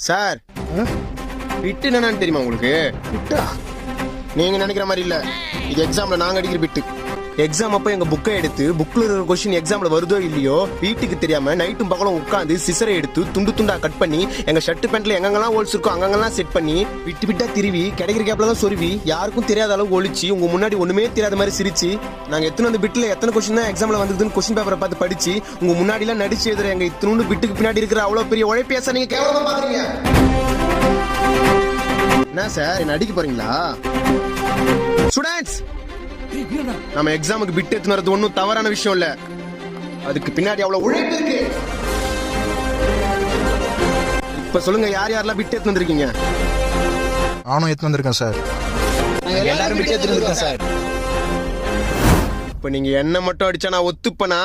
Sir பிட்டு என்னன்னு தெரியுமா உங்களுக்கு? விட்டா நீங்க நினைக்கிற மாதிரி இல்ல, இது எக்ஸாம்ல நாங்க அடிக்கிற பிட்டு. எக்ஸாம் அப்ப எங்க புக்கை எடுத்து புக்ல இருக்கிற கொஸ்டின் எக்ஸாம்ல வருதோ இல்லையோ வீட்டுக்கு தெரியாம நைட்டும் பகலும் உட்காந்து சிசரை எடுத்து துண்டு துண்டா கட் பண்ணி எங்க ஷர்ட் பேண்ட்ல எங்கெங்கெல்லாம் ஹோல்ஸ் இருக்கோ அங்கெல்லாம் செட் பண்ணி விட்டு விட்டா திருவி கிடைக்கிற கேப்ல தான் சொருவி யாருக்கும் தெரியாத அளவுக்கு ஒழிச்சு உங்க முன்னாடி ஒண்ணுமே தெரியாத மாதிரி சிரிச்சு நாங்க எத்தனை வந்து பிட்ல எத்தனை கொஸ்டின் தான் எக்ஸாம்ல வந்ததுன்னு கொஸ்டின் பேப்பரை பார்த்து படிச்சு உங்க முன்னாடி எல்லாம் நடிச்சு எழுதுற எங்க இத்தனோண்டு பிட்டுக்கு பின்னாடி இருக்கிற அவ்வளவு பெரிய உழைப்பேச நீங்க கேவலமா பாக்குறீங்க. என்ன சார் என்ன அடிக்க போறீங்களா? ஸ்டூடெண்ட்ஸ், நம்ம எக்ஸாமுக்கு பிட் எடுத்து வரது ஒன்றும் தவறான விஷயம் இல்ல, அதுக்கு பின்னாடி அவ்வளவு உழைப்பு இருக்கு. இப்ப சொல்லுங்க, யார் யாரெல்லாம் பிட் எடுத்து வந்திருக்கீங்க? நானும் எடுத்து வந்திருக்கேன் சார். எல்லாரும் பிட் எடுத்து வந்திருக்கோம் சார். இப்ப நீங்க என்ன மட்டும் அடிச்சா நான் ஒத்துப்பனா?